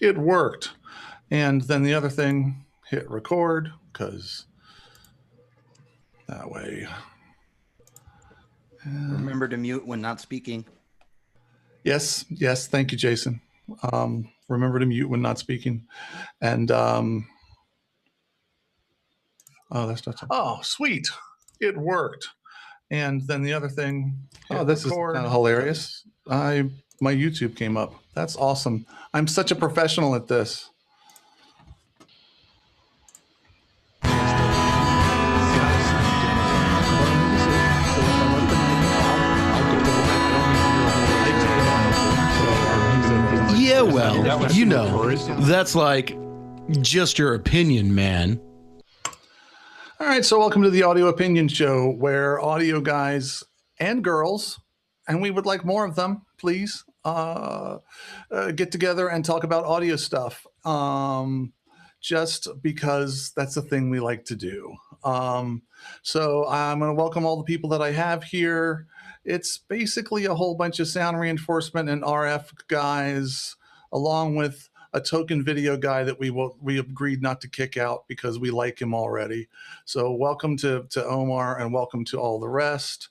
it worked. And then the other thing, hit record, because that way. Remember to mute when not speaking. Yes. Thank you, Jason. Remember to mute when not speaking. And oh, that's not. Oh, sweet. It worked. And then the other thing. Oh, this is kind of hilarious. My YouTube came up. That's awesome. I'm such a professional at this. Yeah, well, you know, that's like just your opinion, man. All right, so welcome to the Audio Opinion Show, where audio guys and girls, and we would like more of them, please, get together and talk about audio stuff, just because that's the thing we like to do. So I'm going to welcome all the people that I have here. It's basically a whole bunch of sound reinforcement and RF guys, along with a token video guy that we agreed not to kick out because we like him already. So welcome to Omar, and welcome to all the rest.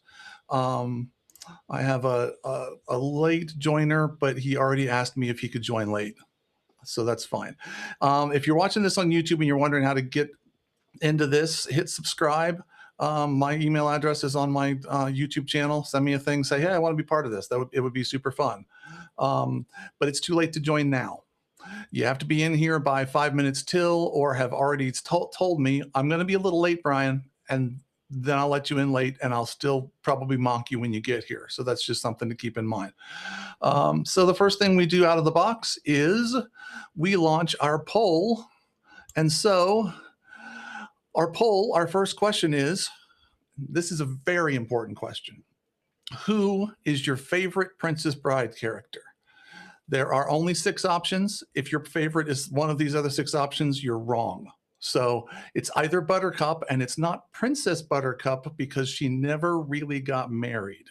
I have a late joiner, but he already asked me if he could join late, so that's fine. If you're watching this on YouTube and you're wondering how to get into this, hit subscribe. My email address is on my YouTube channel. Send me a thing, say, hey, I want to be part of this. It would be super fun. But it's too late to join now. You have to be in here by 5 minutes till, or have already told me, I'm going to be a little late, Brian, and then I'll let you in late, and I'll still probably mock you when you get here. So that's just something to keep in mind. So the first thing we do out of the box is we launch our poll. And so our poll, our first question is, this is a very important question. Who is your favorite Princess Bride character? There are only 6 options. If your favorite is one of these other 6 options, you're wrong. So it's either Buttercup, and it's not Princess Buttercup because she never really got married,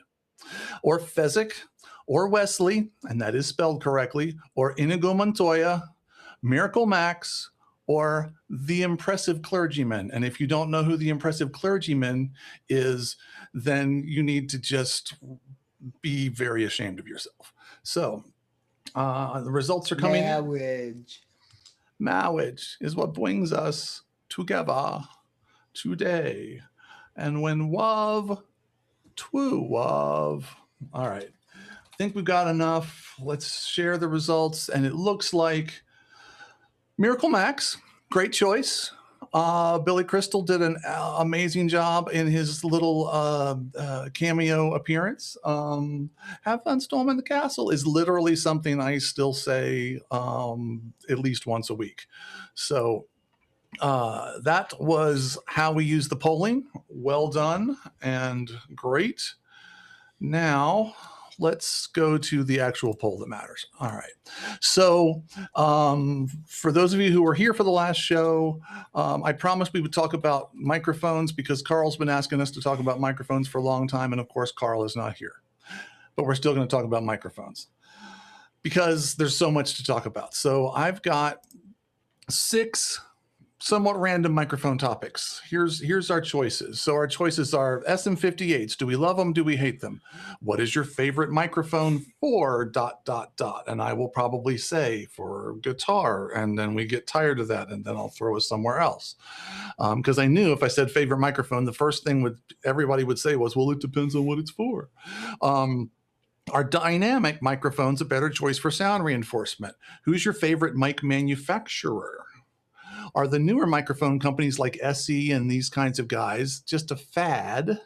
or Fezzik, or Wesley, and that is spelled correctly, or Inigo Montoya, Miracle Max, or the Impressive Clergyman. And if you don't know who the Impressive Clergyman is, then you need to just be very ashamed of yourself. So the results are coming in. Marriage is what brings us together today. And when love, true love. All right. I think we've got enough. Let's share the results. And it looks like Miracle Max, great choice. Billy Crystal did an amazing job in his little cameo appearance. Have fun storming the castle is literally something I still say at least once a week. So that was how we use the polling. Well done and great. Now let's go to the actual poll that matters. All right. So for those of you who were here for the last show, I promised we would talk about microphones because Carl's been asking us to talk about microphones for a long time. And of course, Carl is not here, but we're still going to talk about microphones because there's so much to talk about. So I've got 6 somewhat random microphone topics. Here's our choices. So our choices are SM58s. Do we love them? Do we hate them? What is your favorite microphone for ... And I will probably say for guitar, and then we get tired of that, and then I'll throw us somewhere else. Because I knew if I said favorite microphone, the first thing everybody would say was, well, it depends on what it's for. Are dynamic microphones a better choice for sound reinforcement? Who's your favorite mic manufacturer? Are the newer microphone companies like SE and these kinds of guys just a fad?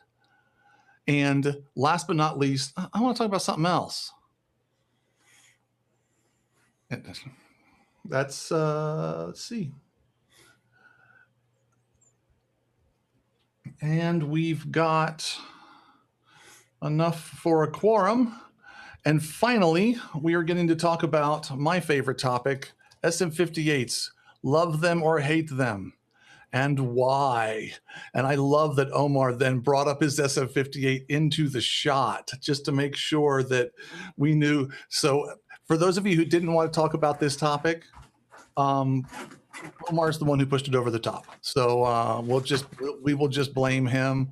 And last but not least, I want to talk about something else. That's, let's see. And we've got enough for a quorum. And finally, we are getting to talk about my favorite topic, SM58s. Love them or hate them, and why. And I love that Omar then brought up his SM58 into the shot just to make sure that we knew. So for those of you who didn't want to talk about this topic, Omar's the one who pushed it over the top, so we will just blame him.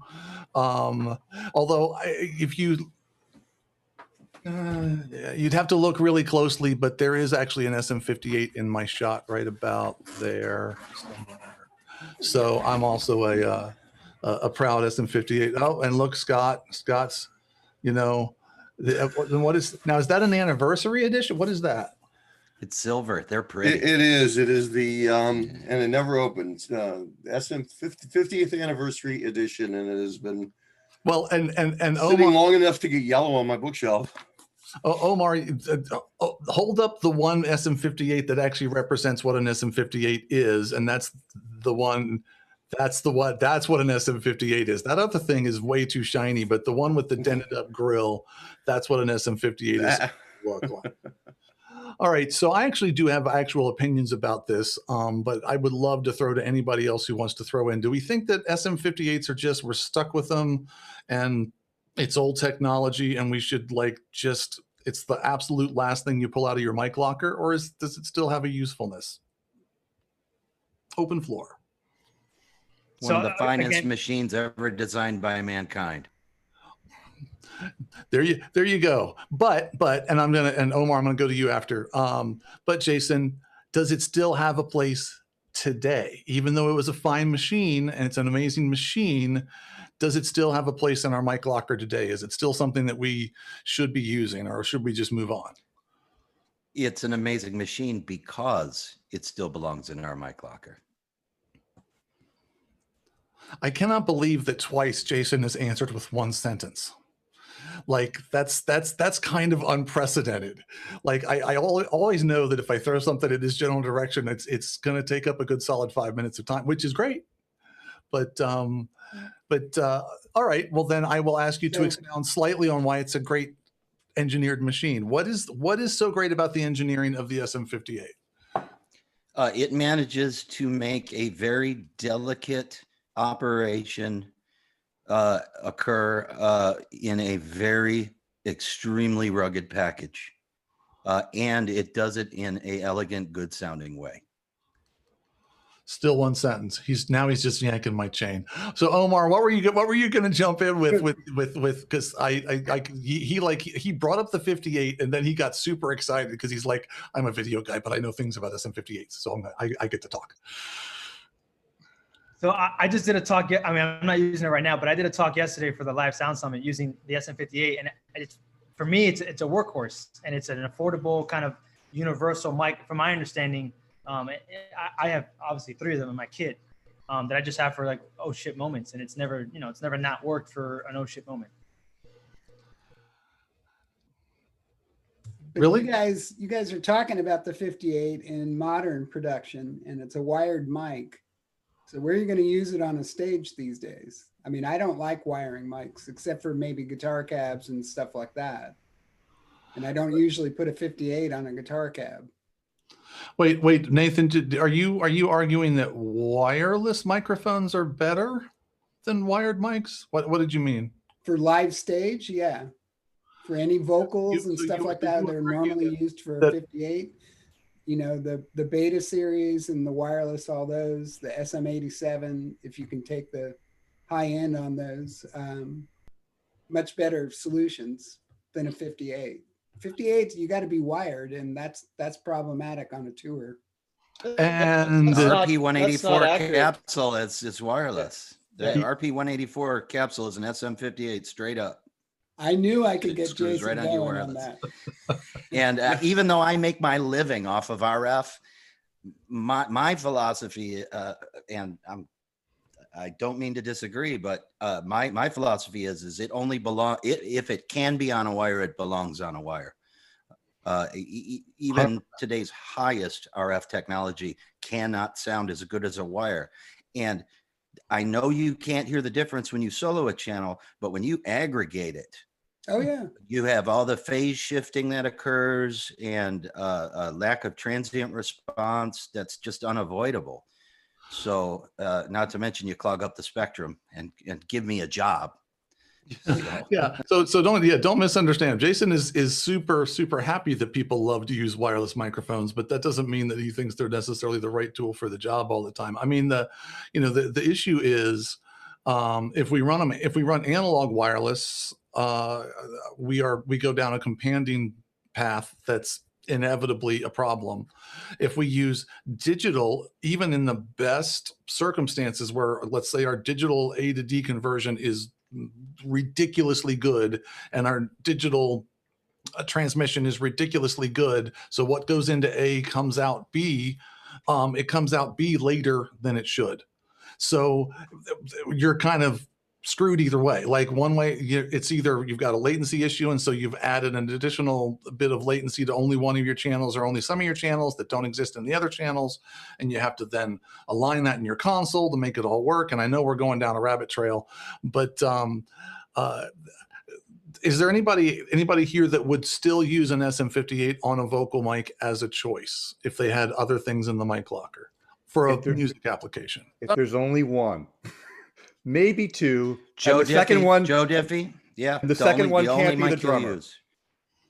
Although if you you'd have to look really closely, but there is actually an SM58 in my shot right about there somewhere. So I'm also a proud SM58. Oh, and look, Scott's, you know, what is now? Is that an anniversary edition? What is that? It's silver. They're pretty. It is. It is the and it never opens. SM50th anniversary edition, and it has been Well, and sitting Omar, long enough to get yellow on my bookshelf. Omar, hold up the one SM58 that actually represents what an SM58 is, and that's the one. That's what an SM58 is. That other thing is way too shiny, but the one with the dented up grill, that's what an SM58 is look like. All right, so I actually do have actual opinions about this, but I would love to throw to anybody else who wants to throw in. Do we think that SM58s are just, we're stuck with them and it's old technology and we should it's the absolute last thing you pull out of your mic locker, or does it still have a usefulness? Open floor. One of the finest machines ever designed by mankind. There you go. But and Omar, I'm gonna go to you after. But Jason, does it still have a place today? Even though it was a fine machine and it's an amazing machine, does it still have a place in our mic locker today? Is it still something that we should be using, or should we just move on? It's an amazing machine because it still belongs in our mic locker. I cannot believe that twice Jason has answered with one sentence. Like that's kind of unprecedented. Like I always know that if I throw something in this general direction, it's going to take up a good solid 5 minutes of time, which is great. But all right. Well, then I will ask you to expound slightly on why it's a great engineered machine. What is so great about the engineering of the SM58? It manages to make a very delicate operation occur in a very extremely rugged package, and it does it in a elegant, good sounding way. Still one sentence. He's just yanking my chain. So Omar, what were you going to jump in with because he brought up the 58 and then he got super excited because he's like, I'm a video guy, but I know things about SM58s, so I get to talk. So I just did a talk. I mean, I'm not using it right now, but I did a talk yesterday for the Live Sound Summit using the SM58, and for me, it's a workhorse, and it's an affordable kind of universal mic. From my understanding, I have obviously 3 of them in my kit that I just have for like oh shit moments, and it's never not worked for an oh shit moment. But really, you guys are talking about the 58 in modern production, and it's a wired mic. So where are you going to use it on a stage these days? I mean, I don't like wiring mics except for maybe guitar cabs and stuff like that. And I don't usually put a 58 on a guitar cab. Wait, Nathan, are you arguing that wireless microphones are better than wired mics? What did you mean? For live stage, yeah. For any vocals and stuff like that, they're normally used for a 58. You know, the beta series and the wireless, all those, the SM87, if you can take the high end on those, much better solutions than a 58. 58, you got to be wired, and that's problematic on a tour. And the RP184 capsule is wireless. The RP184 capsule is an SM58 straight up. I knew I could get Jason right going on that. And even though I make my living off of RF, my philosophy, and I don't mean to disagree, but my philosophy is it only if it can be on a wire, it belongs on a wire. Even today's highest RF technology cannot sound as good as a wire. And I know you can't hear the difference when you solo a channel, but when you aggregate it, oh yeah, you have all the phase shifting that occurs and a lack of transient response that's just unavoidable. So not to mention you clog up the spectrum and give me a job. Yeah. So don't misunderstand. Jason is super happy that people love to use wireless microphones, but that doesn't mean that he thinks they're necessarily the right tool for the job all the time. I mean, the issue is if we run analog wireless, we go down a companion path that's inevitably a problem. If we use digital, even in the best circumstances where, let's say, our digital A to D conversion is ridiculously good and our digital transmission is ridiculously good, so what goes into A comes out B, it comes out B later than it should. So you're kind of screwed either way. Like one way, it's either you've got a latency issue, and so you've added an additional bit of latency to only one of your channels or only some of your channels that don't exist in the other channels, and you have to then align that in your console to make it all work. And I know we're going down a rabbit trail, but is there anybody here that would still use an SM58 on a vocal mic as a choice if they had other things in the mic locker for a music application? If there's only one, maybe two. Joe and the second one, Joe Diffie. Yeah. the second one only can't be the mic you'll drummer. use.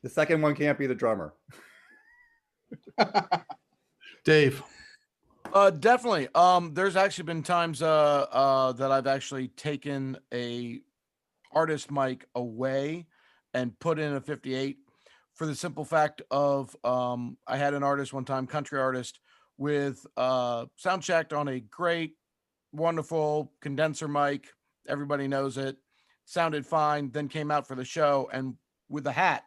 The second one can't be the drummer. Dave. Definitely. There's actually been times that I've actually taken a artist mic away and put in a 58 for the simple fact of I had an artist one time, country artist, with sound checked on a great, wonderful condenser mic. Everybody knows it. Sounded fine. Then came out for the show and with a hat.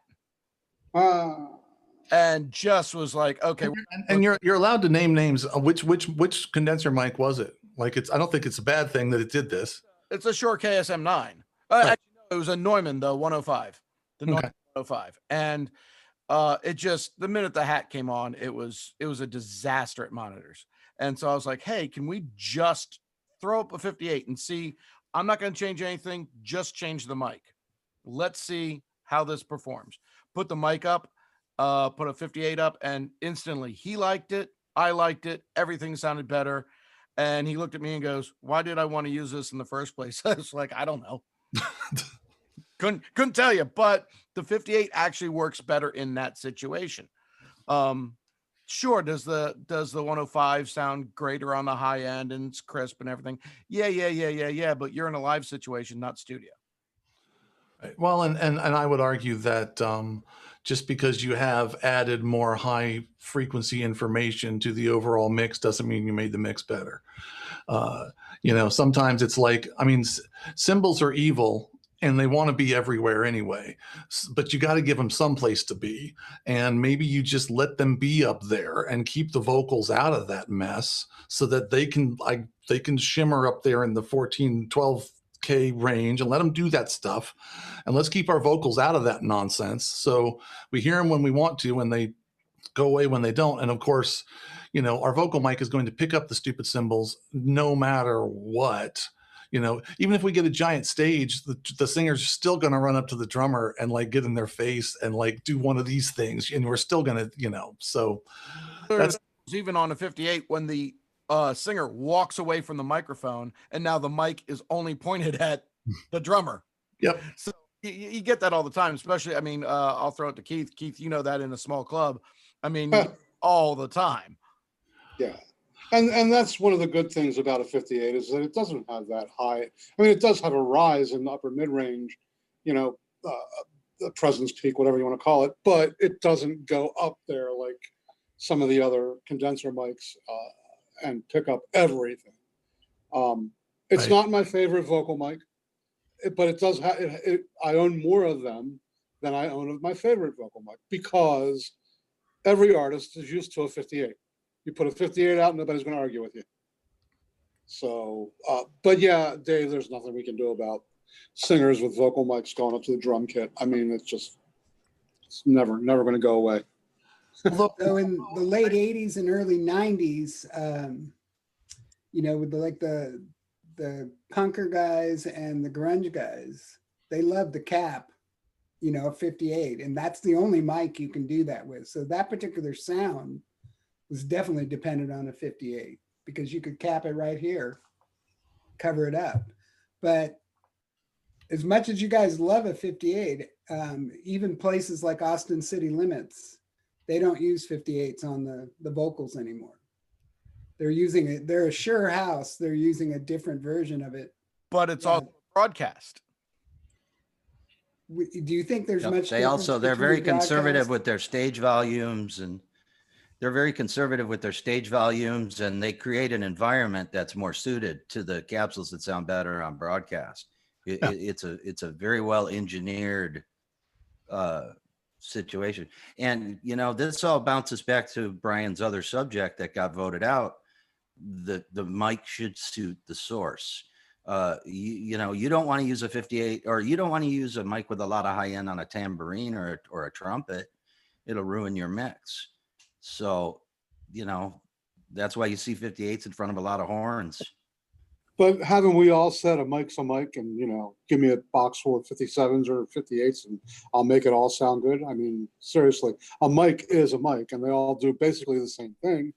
And just was like, okay. And you're allowed to name names. Which condenser mic was it? Like I don't think it's a bad thing that it did this. It's a Shure KSM9. Right. Actually, no, it was a Neumann, the 105. The Neumann 105. And it just, the minute the hat came on, it was a disaster at monitors. And so I was like, hey, can we just throw up a 58 and see? I'm not going to change anything, just change the mic. Let's see how this performs. Put the mic up, put a 58 up, and instantly he liked it. I liked it. Everything sounded better. And he looked at me and goes, why did I want to use this in the first place? I was like, I don't know. Couldn't tell you, but the 58 actually works better in that situation. Sure, does the 105 sound greater on the high end and it's crisp and everything? Yeah, but you're in a live situation, not studio. Right. Well, and I would argue that just because you have added more high frequency information to the overall mix doesn't mean you made the mix better. Sometimes it's like, I mean, cymbals are evil and they want to be everywhere anyway, but you got to give them some place to be. And maybe you just let them be up there and keep the vocals out of that mess so that they can shimmer up there in the 14, 12K range and let them do that stuff. And let's keep our vocals out of that nonsense. So we hear them when we want to, and they go away when they don't. And of course, our vocal mic is going to pick up the stupid cymbals no matter what. Even if we get a giant stage, the singer's still going to run up to the drummer and like get in their face and like do one of these things. And we're still going to, so that's even on a 58 when the singer walks away from the microphone and now the mic is only pointed at the drummer. Yep. So you get that all the time, especially, I mean, I'll throw it to Keith. Keith, that in a small club, I mean, all the time. Yeah. And that's one of the good things about a 58 is that it doesn't have that high. I mean, it does have a rise in the upper mid range, the presence peak, whatever you want to call it, but it doesn't go up there like some of the other condenser mics and pick up everything. It's right. Not my favorite vocal mic, but it does have it. I own more of them than I own of my favorite vocal mic because every artist is used to a 58. You put a 58 out, nobody's going to argue with you. So, but yeah, Dave, there's nothing we can do about singers with vocal mics going up to the drum kit. I mean, it's never going to go away. So in the late 80s and early 90s, with the punker guys and the grunge guys, they loved the cap, a 58, and that's the only mic you can do that with. So that particular sound was definitely dependent on a 58 because you could cap it right here, cover it up. But as much as you guys love a 58, even places like Austin City Limits, they don't use 58s on the vocals anymore. They're using it. They're a Shure house. They're using a different version of it. But it's also broadcast. Do you think there's Yep. much They difference also, they're between very conservative broadcast? with their stage volumes, and they're very conservative with their stage volumes, and they create an environment that's more suited to the capsules that sound better on broadcast. It's a very well engineered situation. And, you know, this all bounces back to Brian's other subject that got voted out. The mic should suit the source. You know, you don't want to use a 58, or you don't want to use a mic with a lot of high end on a tambourine or a trumpet. It'll ruin your mix. So, you know, that's why you see 58s in front of a lot of horns. But haven't we all said a mic's a mic, and, you know, give me a box full of 57s or 58s and I'll make it all sound good? I mean, seriously, a mic is a mic, and they all do basically the same thing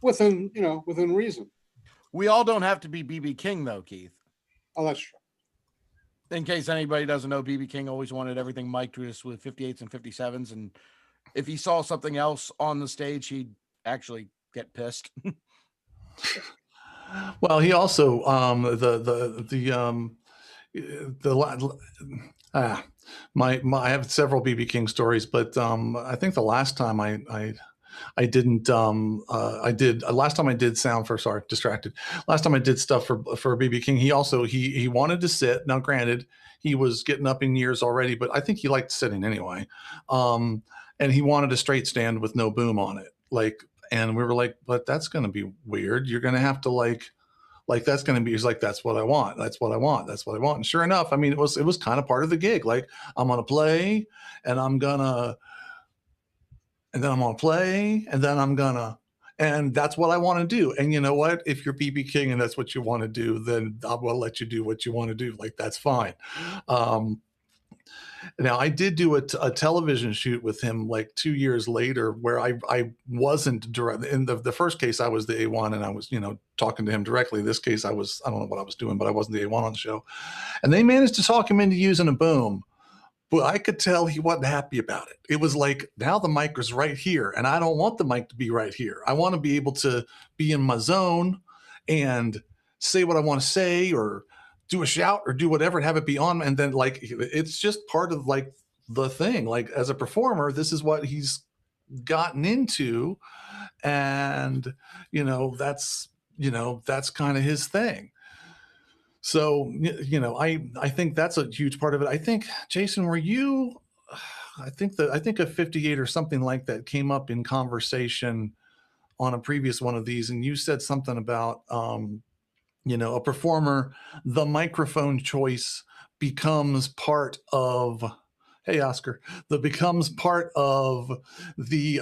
within, you know, within reason. We all don't have to be BB King, though, Keith. Oh, that's true. In case anybody doesn't know, BB King always wanted everything mic'd with 58s and 57s. And if he saw something else on the stage, he'd actually get pissed. Well, he also I have several BB King stories, but I think the last time I didn't last time I did sound for, sorry, distracted. Last time I did stuff for BB King, he also he wanted to sit. Now, granted, he was getting up in years already, but I think he liked sitting anyway. And he wanted a straight stand with no boom on it. Like, and we were like, but that's going to be weird. You're going to have to like that's going to be, he's like, that's what I want. That's what I want. That's what I want. And sure enough, I mean, it was kind of part of the gig. Like, I'm going to play and I'm going to, and then I'm going to play and then I'm going to, and that's what I want to do. And you know what? If you're BB King and that's what you want to do, then I will let you do what you want to do. Like, that's fine. Now, I did do a television shoot with him like 2 years later where I wasn't direct. In the first case, I was the A1 and I was, you know, talking to him directly. This case, I don't know what I was doing, but I wasn't the A1 on the show. And they managed to talk him into using a boom. But I could tell he wasn't happy about it. It was like, now the mic is right here, and I don't want the mic to be right here. I want to be able to be in my zone and say what I want to say, or do a shout, or do whatever, and have it be on. And then, like, it's just part of like the thing. Like, as a performer, this is what he's gotten into, and that's kind of his thing. So, you know, I think that's a huge part of it. I think, Jason, I think a 58 or something like that came up in conversation on a previous one of these. And you said something about, a performer, the microphone choice becomes part of, hey, Oscar, becomes part of the,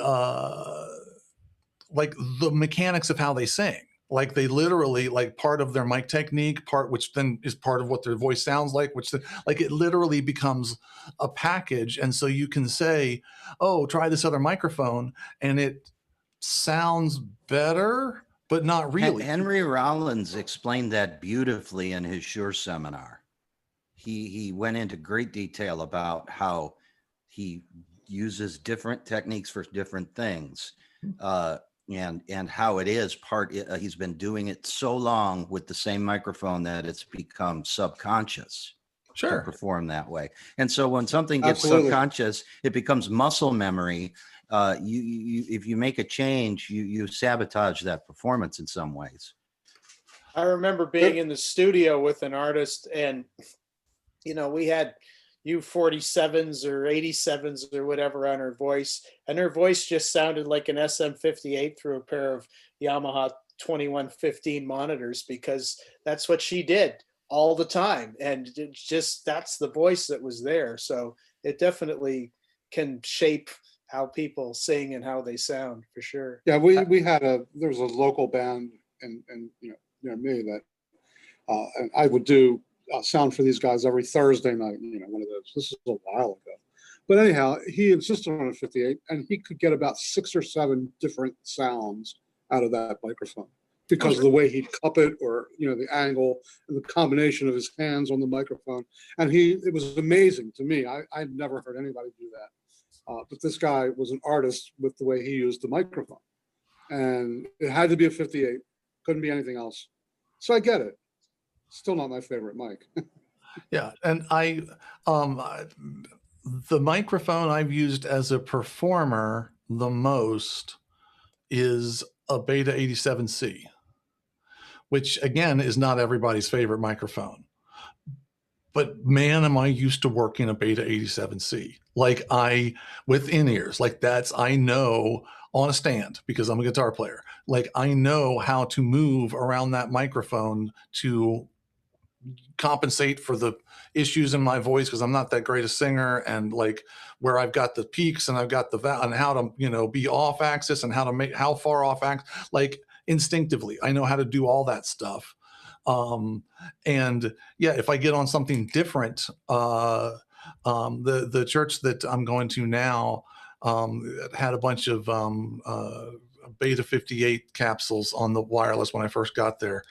like the mechanics of how they sing. Like, they literally, like, part of their mic technique, which then is part of what their voice sounds like, like, it literally becomes a package. And so you can say, oh, try this other microphone, and it sounds better, but not really. Henry Rollins explained that beautifully in his Shure seminar. He went into great detail about how he uses different techniques for different things. And how it is he's been doing it so long with the same microphone that it's become subconscious to perform that way. And so when something gets subconscious, it becomes muscle memory. If you make a change, you sabotage that performance in some ways. I remember being in the studio with an artist, and we had U47s or 87s or whatever on her voice, and her voice just sounded like an SM58 through a pair of Yamaha 2115 monitors, because that's what she did all the time, and that's the voice that was there. So it definitely can shape how people sing and how they sound, for sure. Yeah, there was a local band and near me that and I would do sound for these guys every Thursday night, one of those. This is a while ago. But anyhow, he insisted on a 58, and he could get about 6 or 7 different sounds out of that microphone. because of the way he'd cup it, or the angle and the combination of his hands on the microphone. And it was amazing to me. I'd never heard anybody do that. But this guy was an artist with the way he used the microphone. And it had to be a 58, couldn't be anything else. So I get it. Still not my favorite mic. Yeah, and the microphone I've used as a performer the most is a Beta 87C, which again is not everybody's favorite microphone. But man, am I used to working a Beta 87C. Like with in-ears, like I know on a stand, because I'm a guitar player, like I know how to move around that microphone to compensate for the issues in my voice, because I'm not that great a singer, and like where I've got the peaks and I've got and how to be off axis and how far off axis, like instinctively I know how to do all that stuff. And yeah, if I get on something different, the church that I'm going to now had a bunch of Beta 58 capsules on the wireless when I first got there,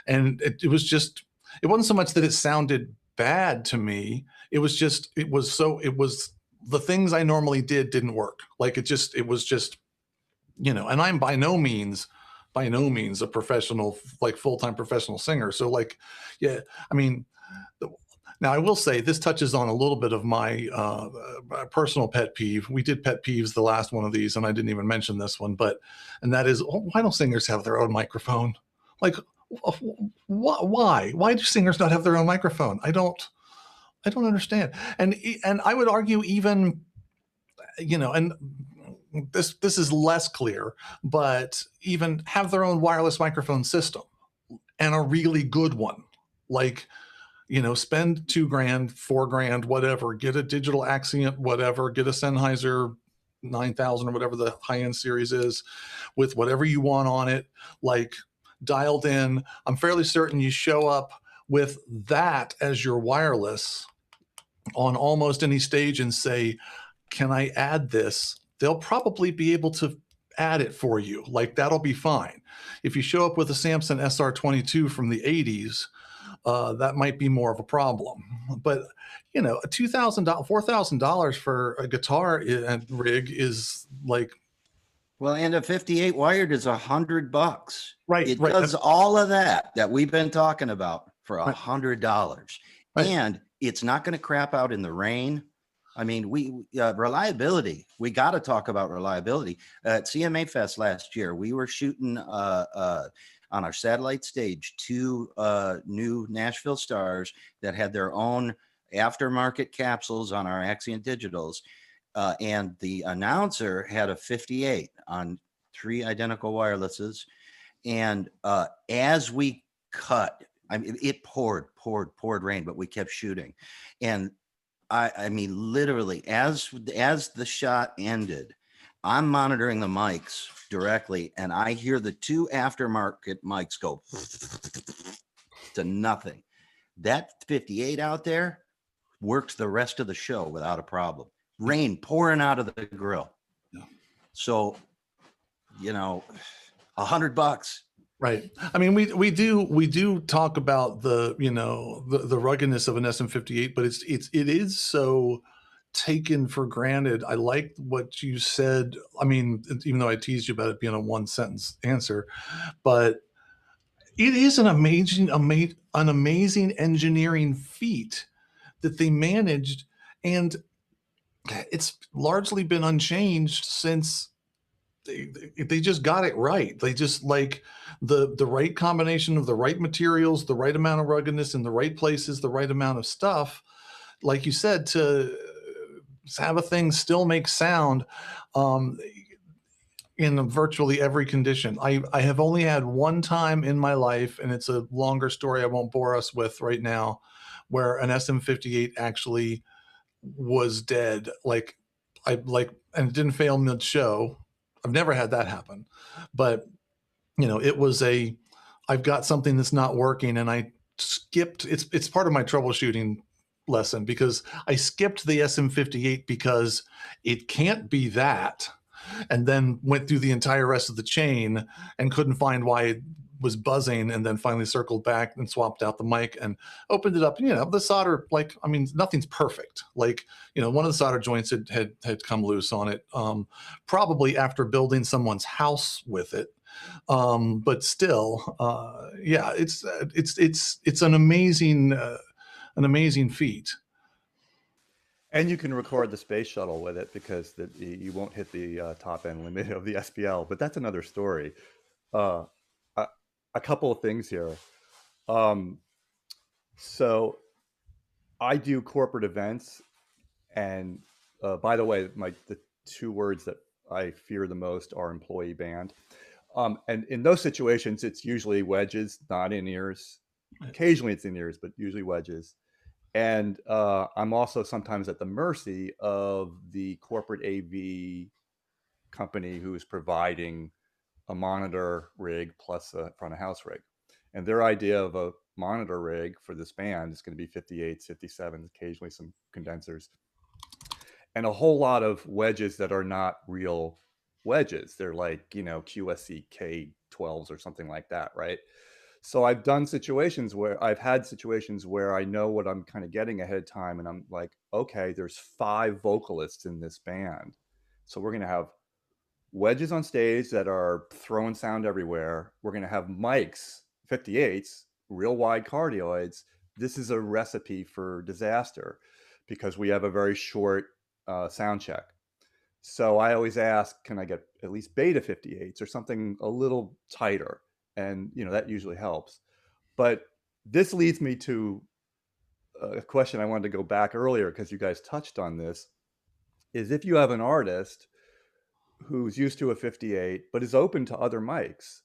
and it wasn't so much that it sounded bad to me. It was the things I normally didn't work. Like it was just, and I'm by no means a professional, like full-time professional singer. So like, yeah, I mean, now I will say this touches on a little bit of my personal pet peeve. We did pet peeves the last one of these, and I didn't even mention this one, and that is, why don't singers have their own microphone? Like, why do singers not have their own microphone? I don't understand. And I would argue even, and this is less clear, but even have their own wireless microphone system, and a really good one. Like, spend $2,000, $4,000, whatever, get a digital Accent, whatever, get a Sennheiser 9000 or whatever the high-end series is, with whatever you want on it, like dialed in. I'm fairly certain you show up with that as your wireless on almost any stage and say, can I add this? They'll probably be able to add it for you. Like, that'll be fine. If you show up with a Samson SR22 from the 80s, that might be more of a problem. But $2,000, $4,000 for a guitar and rig is like, well, and a 58 wired is $100. Right. It does all of that we've been talking about for $100. Right. And it's not going to crap out in the rain. I mean, reliability, we got to talk about reliability. At CMA Fest last year, we were shooting on our satellite stage 2 new Nashville stars that had their own aftermarket capsules on our Accent digitals. And the announcer had a 58 on 3 identical wirelesses. And as we cut, I mean, it poured rain, but we kept shooting. And I mean, literally, as the shot ended, I'm monitoring the mics directly, and I hear the 2 aftermarket mics go to nothing. That 58 out there worked the rest of the show without a problem. Rain pouring out of the grill. Yeah. So, $100. Right. I mean, we do talk about the ruggedness of an SM58, but it is so taken for granted. I like what you said. I mean, even though I teased you about it being a 1-sentence answer, but it is an amazing engineering feat that they managed, and it's largely been unchanged since they just got it right. They just, like, the right combination of the right materials, the right amount of ruggedness in the right places, the right amount of stuff, like you said, to have a thing still make sound in virtually every condition. I have only had one time in my life, and it's a longer story I won't bore us with right now, where an SM58 actually was dead. And it didn't fail mid-show. I've never had that happen, but it was I've got something that's not working, and I skipped. It's part of my troubleshooting lesson, because I skipped the SM58 because it can't be that, and then went through the entire rest of the chain and couldn't find why was buzzing, and then finally circled back and swapped out the mic and opened it up. The solder, like, I mean, nothing's perfect. Like, one of the solder joints had come loose on it, probably after building someone's house with it. But still, yeah, it's an amazing feat. And you can record the space shuttle with it because you won't hit the top end limit of the SPL, but that's another story. A couple of things here. So I do corporate events, and by the way, the two words that I fear the most are employee band. And in those situations, it's usually wedges, not in-ears. Occasionally it's in-ears, but usually wedges. And I'm also sometimes at the mercy of the corporate AV company who is providing a monitor rig plus a front of house rig. And their idea of a monitor rig for this band is going to be 58s, 57s, occasionally some condensers, and a whole lot of wedges that are not real wedges. They're like, QSC K12s or something like that, right? So I've had situations where I know what I'm kind of getting ahead of time, and I'm like, okay, there's 5 vocalists in this band. So we're going to have wedges on stage that are throwing sound everywhere. We're going to have mics, 58s, real wide cardioids. This is a recipe for disaster because we have a very short sound check. So I always ask, can I get at least beta 58s or something a little tighter? And, that usually helps. But this leads me to a question I wanted to go back earlier because you guys touched on this, is if you have an artist who's used to a 58 but is open to other mics,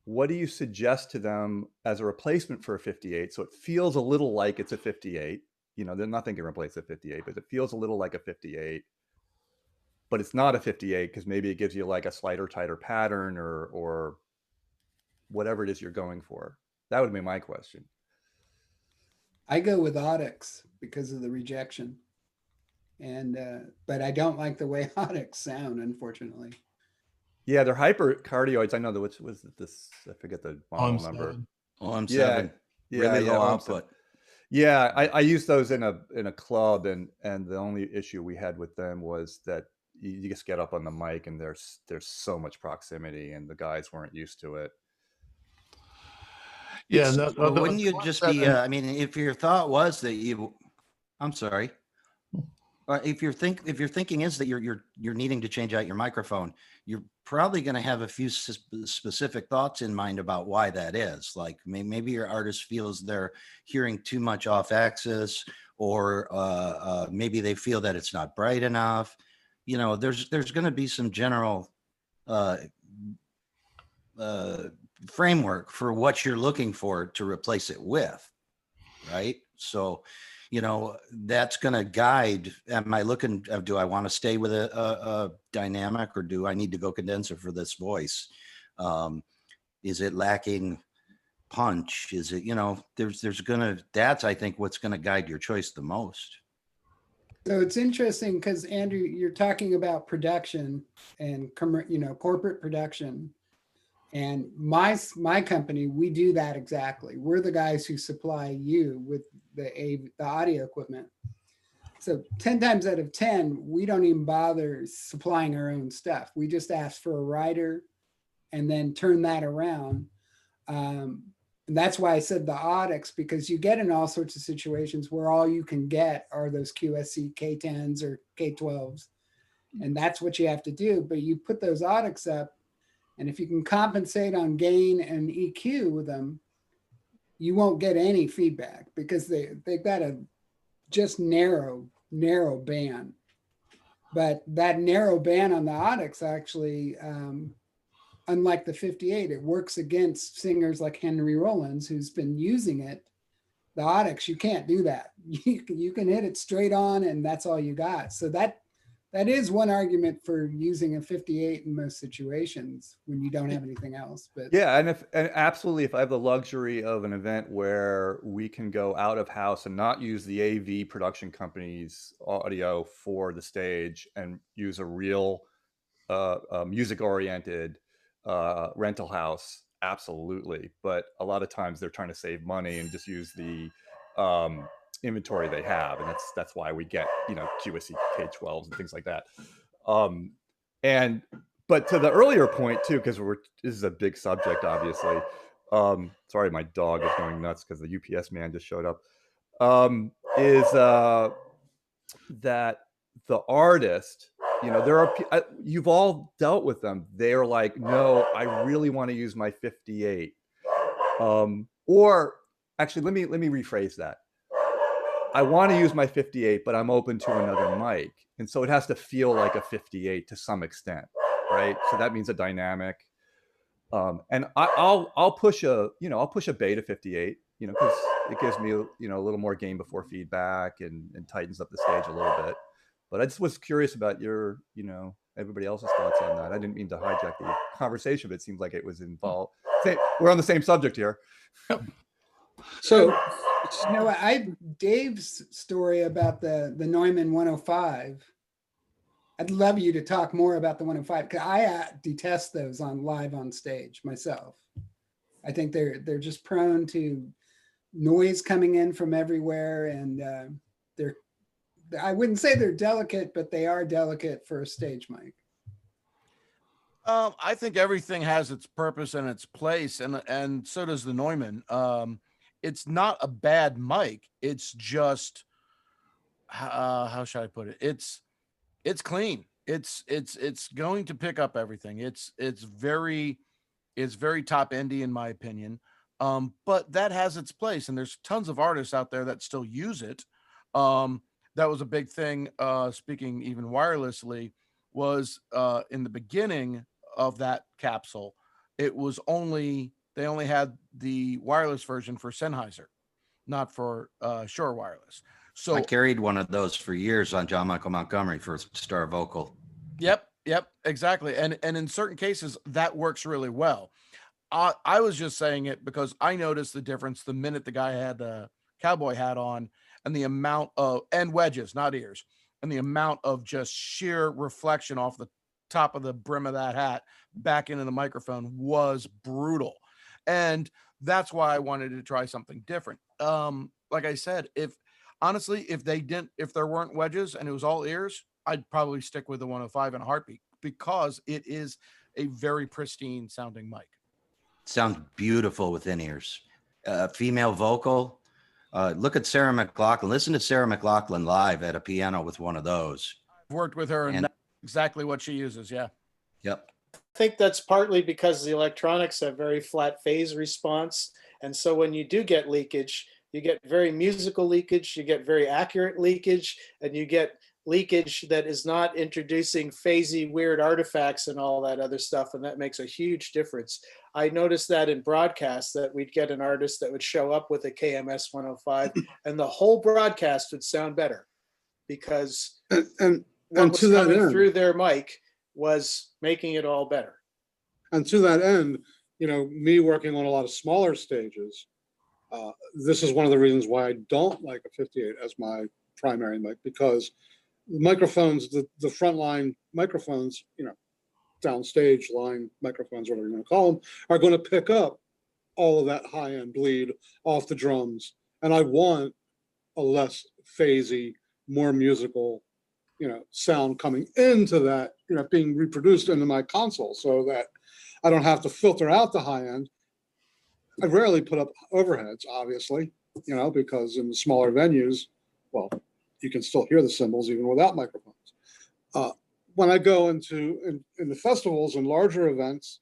what do you suggest to them as a replacement for a 58 so it feels a little like it's a 58? Then nothing can replace a 58, but it feels a little like a 58, but it's not a 58 because maybe it gives you like a slighter, tighter pattern or whatever it is you're going for. That would be my question. I go with Audix because of the rejection. And but I don't like the way Audix sound, unfortunately. Yeah, they're hypercardioids. I know that. Which was this? I forget the model number. OM7. Yeah, really low OM7. output. Yeah, I used those in a club, and the only issue we had with them was that you just get up on the mic and there's so much proximity, and the guys weren't used to it. Yeah, Well, wouldn't you just be? I mean, if your thought was that I'm sorry. If your thinking is that you're needing to change out your microphone, you're probably going to have a few specific thoughts in mind about why that is. Like maybe your artist feels they're hearing too much off axis, or maybe they feel that it's not bright enough. There's going to be some general framework for what you're looking for to replace it with, right? So that's going to guide, am I looking, do I want to stay with a dynamic, or do I need to go condenser for this voice? Is it lacking punch? Is it, that's, I think, what's going to guide your choice the most. So it's interesting because, Andrew, you're talking about production and, corporate production. And my company, we do that exactly. We're the guys who supply you with the audio equipment. So 10 times out of 10, we don't even bother supplying our own stuff. We just ask for a writer and then turn that around. And that's why I said the Audix, because you get in all sorts of situations where all you can get are those QSC K10s or K12s. And that's what you have to do. But you put those Audix up, and if you can compensate on gain and EQ with them, you won't get any feedback because they've got a just narrow band. But that narrow band on the Audix actually, unlike the 58, it works against singers like Henry Rollins, who's been using it. The Audix, you can't do that. You can hit it straight on, and that's all you got. So that is one argument for using a 58 in most situations when you don't have anything else. But yeah, and absolutely, if I have the luxury of an event where we can go out of house and not use the AV production company's audio for the stage and use a real music-oriented rental house absolutely. But a lot of times they're trying to save money and just use the inventory they have, and that's why we get, you know, QSC K12s and things like that. And but to the earlier point too, because this is a big subject, obviously. Sorry, my dog is going nuts because the UPS man just showed up. Is that the artist, you know, there are, you've all dealt with them. They're like, no, I really want to use my 58. Or actually, let me rephrase that. I want to use my 58, but I'm open to another mic. And so it has to feel like a 58 to some extent, right? So that means a dynamic. And I'll push a beta 58, you know, because it gives me, you know, a little more gain before feedback and tightens up the stage a little bit. But I just was curious about your, you know, everybody else's thoughts on that. I didn't mean to hijack the conversation, but it seems like it was involved. We're on the same subject here. So, You know, Dave's story about the Neumann 105. I'd love you to talk more about the 105 because I detest those on live on stage myself. I think they're just prone to noise coming in from everywhere, and I wouldn't say they're delicate, but they are delicate for a stage mic. I think everything has its purpose and its place, and so does the Neumann. It's not a bad mic. It's just how should I put it? It's clean. It's going to pick up everything. It's very top endy in my opinion. But that has its place, and there's tons of artists out there that still use it. That was a big thing. Speaking even wirelessly, was in the beginning of that capsule, it was they only had the wireless version for Sennheiser, not for Shure wireless. So I carried one of those for years on John Michael Montgomery for Star Vocal. Yep, exactly. And in certain cases that works really well. I was just saying it because I noticed the difference the minute the guy had the cowboy hat on, and the amount of, and wedges, not ears, and the amount of just sheer reflection off the top of the brim of that hat back into the microphone was brutal. And that's why I wanted to try something different. Like I said, if there weren't wedges and it was all ears, I'd probably stick with the 105 in a heartbeat because it is a very pristine sounding mic. Sounds beautiful with in-ears. Female vocal. Look at Sarah McLachlan. Listen to Sarah McLachlan live at a piano with one of those. I've worked with her, and that's exactly what she uses. Yeah. Yep. I think that's partly because the electronics have very flat phase response. And so when you do get leakage, you get very musical leakage, you get very accurate leakage, and you get leakage that is not introducing phasey weird artifacts and all that other stuff. And that makes a huge difference. I noticed that in broadcasts that we'd get an artist that would show up with a KMS 105 and the whole broadcast would sound better because and what was to that coming end, through their mic was making it all better. And to that end, you know, me working on a lot of smaller stages, this is one of the reasons why I don't like a 58 as my primary mic, because the microphones, the frontline microphones, you know, downstage line microphones, whatever you want to call them, are going to pick up all of that high-end bleed off the drums. And I want a less phasey, more musical, you know, sound coming into that, you know, being reproduced into my console so that I don't have to filter out the high end. I rarely put up overheads, obviously, you know, because in the smaller venues, well, you can still hear the cymbals even without microphones. When I go into the festivals and larger events,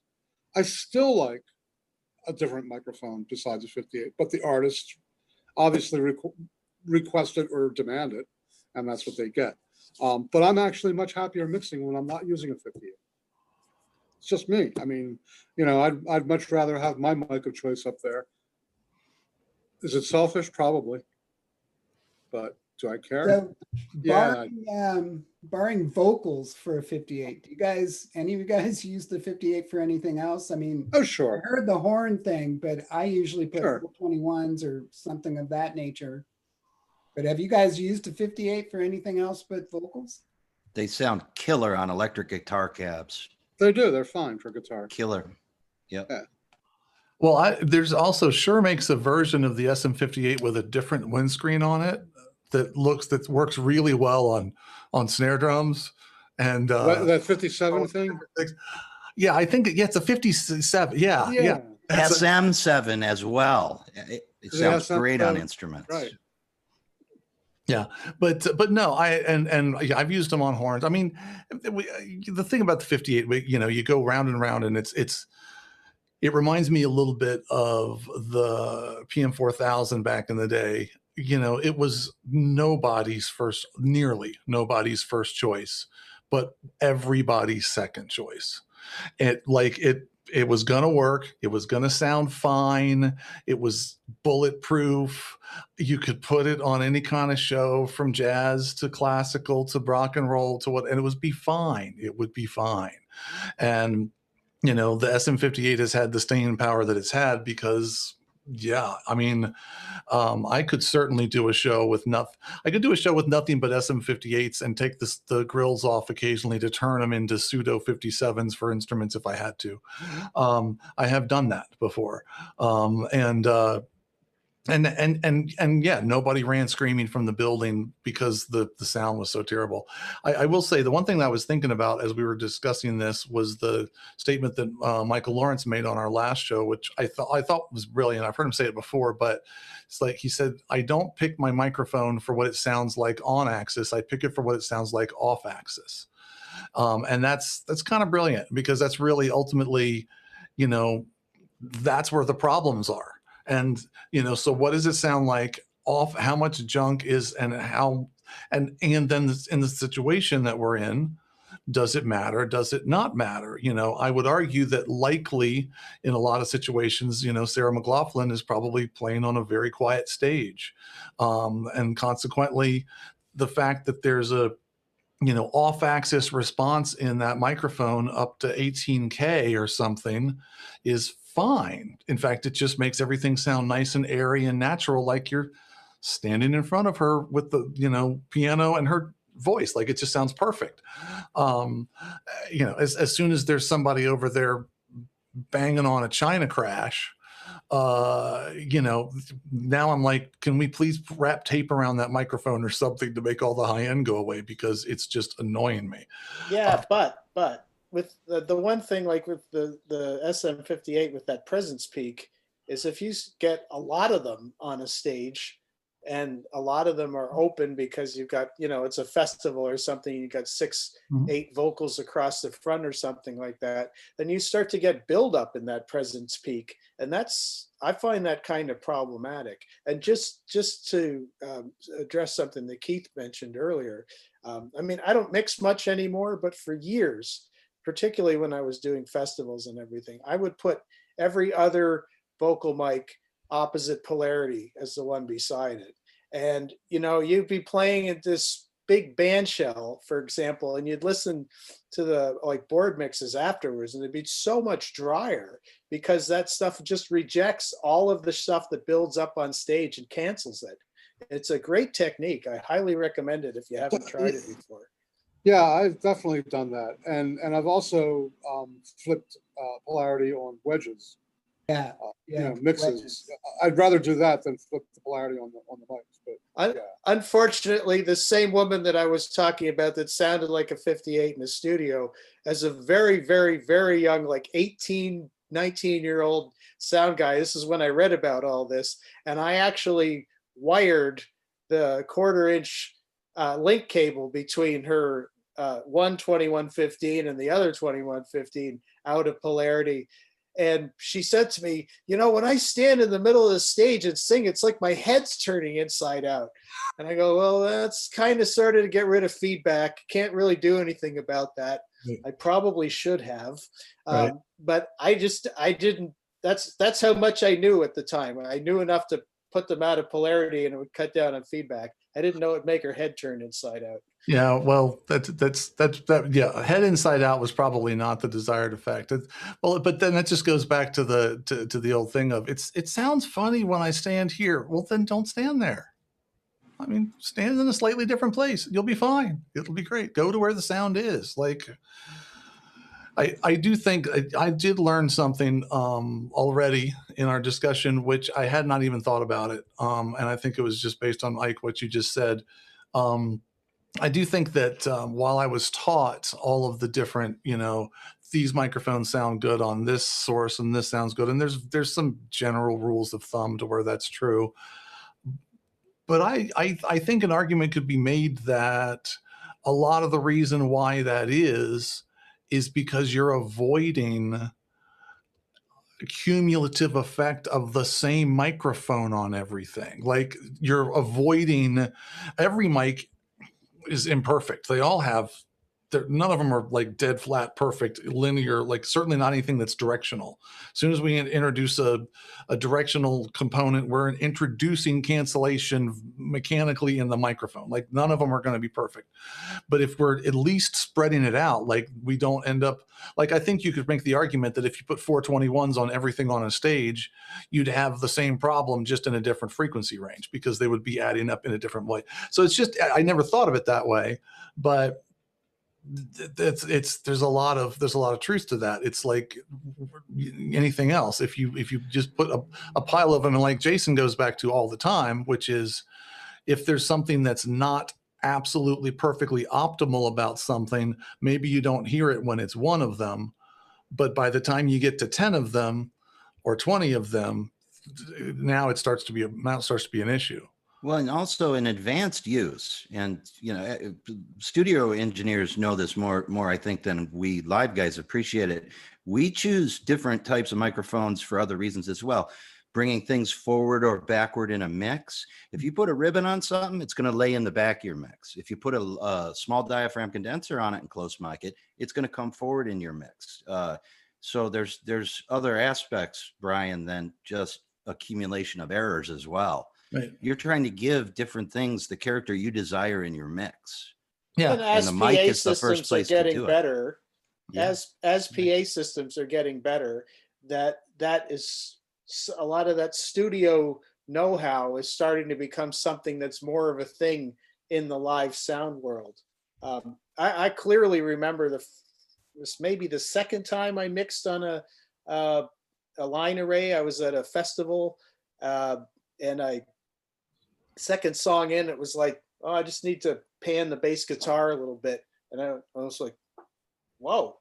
I still like a different microphone besides a 58, but the artists obviously request it or demand it, and that's what they get. But I'm actually much happier mixing when I'm not using a 58. It's just me. I mean, you know, I'd much rather have my mic of choice up there. Is it selfish? Probably. But do I care? So Yeah. barring vocals for a 58, do you guys, any of you guys use the 58 for anything else? I mean, Oh, I sure. heard the horn thing, but I usually put Sure. 421s or something of that nature. But have you guys used a 58 for anything else but vocals? They sound killer on electric guitar cabs. They do. They're fine for guitar. Killer. Yep. Yeah. Well, there's also Shure makes a version of the SM58 with a different windscreen on it that works really well on snare drums and That 57 thing. yeah, I think it's a 57. Yeah, yeah. Yeah. SM7 as well. It The sounds great on SM7, instruments. right. Yeah, but no, yeah, I've used them on horns. I mean, the thing about the 58, you go round and round, and it reminds me a little bit of the PM4000 back in the day. It was nearly nobody's first choice, but everybody's second choice. It was going to work. It was going to sound fine. It was bulletproof. You could put it on any kind of show, from jazz to classical to rock and roll to and it would be fine. It would be fine. And, the SM58 has had the staying power that it's had because, yeah, I mean, I could certainly do a show with nothing. I could do a show with nothing but SM58s and take the grills off occasionally to turn them into pseudo 57s for instruments if I had to. I have done that before, and yeah, nobody ran screaming from the building because the sound was so terrible. I will say the one thing that I was thinking about as we were discussing this was the statement that Michael Lawrence made on our last show, which I thought was brilliant. I've heard him say it before, but it's like he said, I don't pick my microphone for what it sounds like on axis. I pick it for what it sounds like off axis. And that's kind of brilliant, because that's really ultimately, that's where the problems are. And, so what does it sound like off? How much junk is, and how, and then in the situation that we're in, does it matter? Does it not matter? I would argue that likely in a lot of situations, Sarah McLachlan is probably playing on a very quiet stage. And consequently, the fact that there's a, off axis response in that microphone up to 18K or something is fine. In fact, it just makes everything sound nice and airy and natural, like you're standing in front of her with the, piano and her voice. Like, it just sounds perfect. As soon as there's somebody over there banging on a China crash, now I'm like, can we please wrap tape around that microphone or something to make all the high end go away, because it's just annoying me. Yeah, but with the one thing, like with the SM58 with that presence peak, is if you get a lot of them on a stage, and a lot of them are open because you've got, it's a festival or something, you got 6-8 vocals across the front or something like that, then you start to get buildup in that presence peak. And I find that kind of problematic. And just to address something that Keith mentioned earlier, I mean, I don't mix much anymore, but for years, particularly when I was doing festivals and everything, I would put every other vocal mic opposite polarity as the one beside it. And, you'd be playing at this big band shell, for example, and you'd listen to the board mixes afterwards, and it'd be so much drier because that stuff just rejects all of the stuff that builds up on stage and cancels it. It's a great technique. I highly recommend it if you haven't tried it before. Yeah, I've definitely done that. And I've also flipped polarity on wedges. Yeah, mixes. wedges. I'd rather do that than flip the polarity on the mics. But yeah. Unfortunately, the same woman that I was talking about that sounded like a 58 in the studio, as a very, very, very young, like 18, 19-year-old sound guy. This is when I read about all this, and I actually wired the 1/4-inch link cable between her one 2115 and the other 2115 out of polarity. And she said to me, when I stand in the middle of the stage and sing, it's like my head's turning inside out. And I go, well, that's kind of sort of to get rid of feedback. Can't really do anything about that. I probably should have. Right. But I didn't. That's how much I knew at the time. I knew enough to put them out of polarity, and it would cut down on feedback. I didn't know it'd make her head turn inside out. Yeah, well, yeah, head inside out was probably not the desired effect. But then that just goes back to the old thing of it sounds funny when I stand here. Well, then don't stand there. I mean, stand in a slightly different place. You'll be fine. It'll be great. Go to where the sound is. I do think I did learn something already in our discussion, which I had not even thought about it. And I think it was just based on Ike, what you just said. I do think that while I was taught all of the different, these microphones sound good on this source and this sounds good, and there's some general rules of thumb to where that's true. But I think an argument could be made that a lot of the reason why that is because you're avoiding cumulative effect of the same microphone on everything. Like you're avoiding, every mic is imperfect. They all have, none of them are like dead flat, perfect, linear, like certainly not anything that's directional. As soon as we introduce a directional component, we're introducing cancellation mechanically in the microphone. Like none of them are going to be perfect. But if we're at least spreading it out, like we don't end up, like I think you could make the argument that if you put 421s on everything on a stage, you'd have the same problem just in a different frequency range because they would be adding up in a different way. So it's just, I never thought of it that way, but there's a lot of truth to that. It's like anything else. If you just put a pile of them, and like Jason goes back to all the time, which is if there's something that's not absolutely perfectly optimal about something, maybe you don't hear it when it's one of them, but by the time you get to 10 of them or 20 of them, now it starts to be an issue. Well, and also in advanced use, and studio engineers know this more I think than we live guys appreciate it. We choose different types of microphones for other reasons as well. Bringing things forward or backward in a mix. If you put a ribbon on something, it's going to lay in the back of your mix. If you put a small diaphragm condenser on it and close mic it, it's going to come forward in your mix. So there's other aspects, Brian, than just accumulation of errors as well. Right. You're trying to give different things the character you desire in your mix. Yeah. And the mic is the first place to do it. Better. Yeah. As PA systems are getting better, that is a lot of that studio know-how is starting to become something that's more of a thing in the live sound world. I clearly remember this may be the second time I mixed on a line array. I was at a festival, and second song in, it was like, oh, I just need to pan the bass guitar a little bit. And I was like, whoa,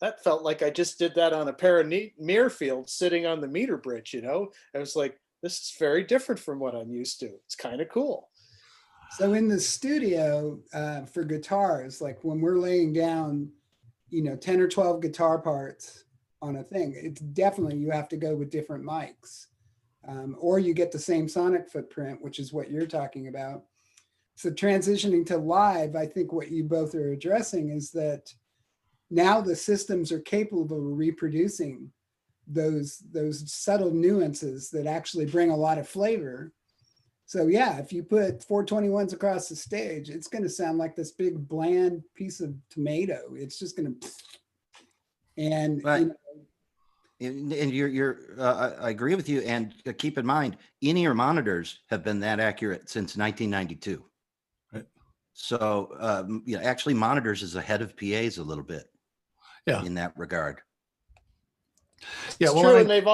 that felt like I just did that on a pair of Muirfield sitting on the meter bridge, I was like, this is very different from what I'm used to. It's kind of cool. So in the studio for guitars, like when we're laying down, 10 or 12 guitar parts on a thing, it's definitely, you have to go with different mics. Or you get the same sonic footprint, which is what you're talking about. So transitioning to live, I think what you both are addressing is that now the systems are capable of reproducing those subtle nuances that actually bring a lot of flavor. So yeah, if you put 421s across the stage, it's going to sound like this big bland piece of tomato. It's just going to, and right. And I agree with you. And keep in mind, in-ear monitors have been that accurate since 1992. Right. So, actually, monitors is ahead of PAs a little bit. Yeah. In that regard. Yeah. It's true, and they've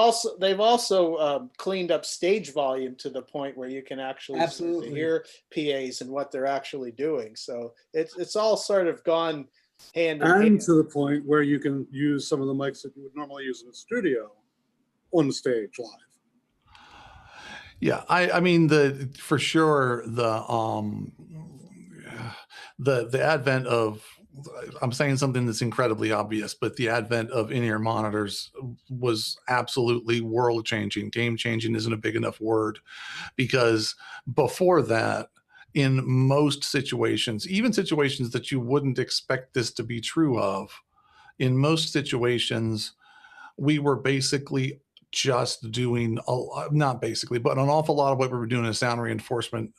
also cleaned up stage volume to the point where you can actually hear PAs and what they're actually doing. So it's all sort of gone hand in hand. To the point where you can use some of the mics that you would normally use in the studio on the stage live. Yeah, I mean for sure the advent of, I'm saying something that's incredibly obvious, but the advent of in-ear monitors was absolutely world changing. Game changing isn't a big enough word, because before that, in most situations, even situations that you wouldn't expect this to be true of, in most situations, we were basically just doing, not basically, but an awful lot of what we were doing as sound reinforcement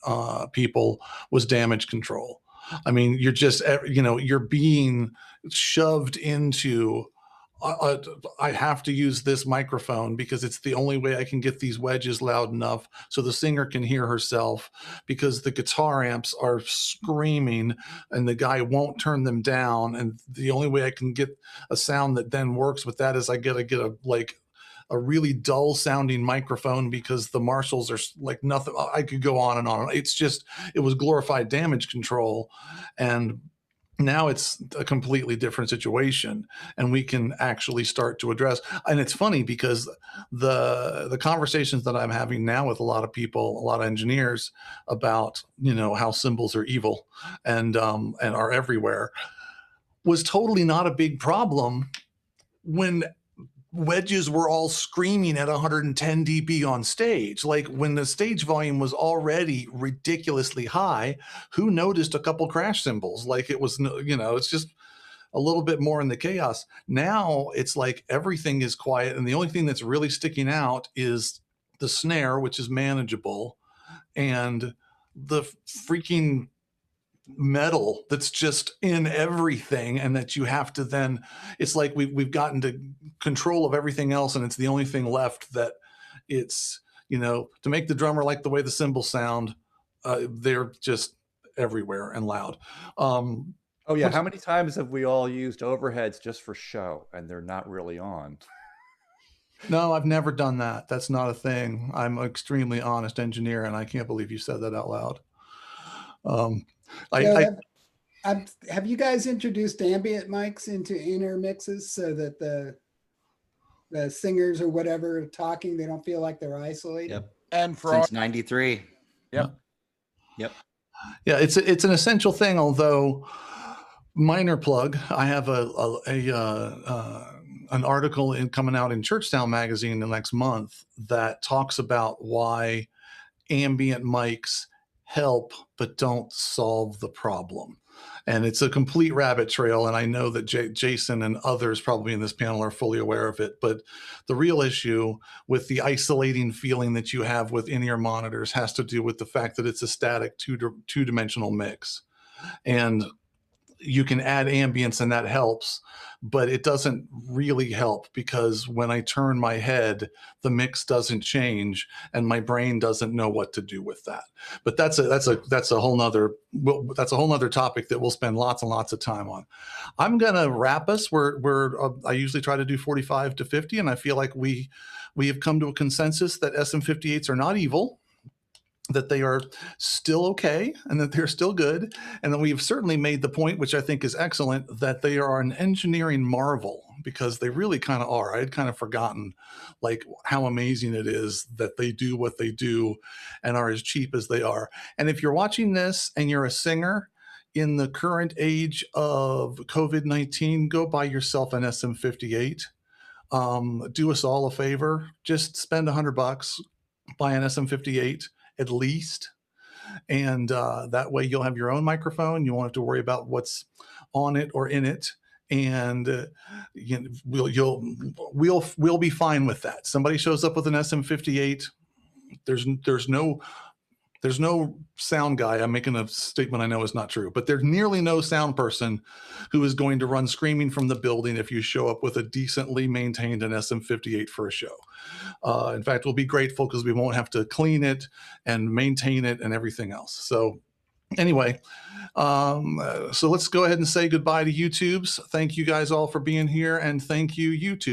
people was damage control. I mean, you're just, you're being shoved into I have to use this microphone because it's the only way I can get these wedges loud enough so the singer can hear herself, because the guitar amps are screaming and the guy won't turn them down. And the only way I can get a sound that then works with that is I gotta get a really dull sounding microphone, because the Marshalls are like nothing. I could go on and on. It was glorified damage control. And now it's a completely different situation, and we can actually start to address. And it's funny because the conversations that I'm having now with a lot of people, a lot of engineers, about, you know, how cymbals are evil and are everywhere, was totally not a big problem when wedges were all screaming at 110 dB on stage. Like when the stage volume was already ridiculously high, who noticed a couple crash cymbals? Like it was, you know, it's just a little bit more in the chaos. Now it's like everything is quiet, and the only thing that's really sticking out is the snare, which is manageable, and the freaking metal that's just in everything, and that you have to then, it's like we've gotten to control of everything else, and it's the only thing left that it's, you know, to make the drummer like the way the cymbals sound. They're just everywhere and loud. Oh yeah, how many times have we all used overheads just for show and they're not really on? No, I've never done that. That's not a thing. I'm an extremely honest engineer, and I can't believe you said that out loud. Have you guys introduced ambient mics into inner mixes so that the singers or whatever talking, they don't feel like they're isolated? Yep. And for Since '93. Yep. Yep. Yeah, it's an essential thing. Although, minor plug, I have an article coming out in Churchtown magazine the next month that talks about why ambient mics help but don't solve the problem. And it's a complete rabbit trail, and I know that Jason and others probably in this panel are fully aware of it. But the real issue with the isolating feeling that you have with in-ear monitors has to do with the fact that it's a static two-dimensional mix. And you can add ambience and that helps, but it doesn't really help, because when I turn my head, the mix doesn't change and my brain doesn't know what to do with that. But that's a whole nother topic that we'll spend lots and lots of time on. I'm gonna wrap us. I usually try to do 45 to 50, and I feel like we have come to a consensus that SM58s are not evil, that they are still okay, and that they're still good. And then we've certainly made the point, which I think is excellent, that they are an engineering marvel, because they really kind of are. I had kind of forgotten like how amazing it is that they do what they do and are as cheap as they are. And if you're watching this and you're a singer in the current age of COVID-19, go buy yourself an SM58. Do us all a favor, just spend $100, buy an SM58 at least, and that way you'll have your own microphone. You won't have to worry about what's on it or in it, and we'll be fine with that. Somebody shows up with an SM58, there's no sound guy. I'm making a statement I know is not true, but there's nearly no sound person who is going to run screaming from the building if you show up with a decently maintained an SM58 for a show. In fact, we'll be grateful because we won't have to clean it and maintain it and everything else. So anyway, so let's go ahead and say goodbye to YouTubes. Thank you guys all for being here, and thank you, YouTube.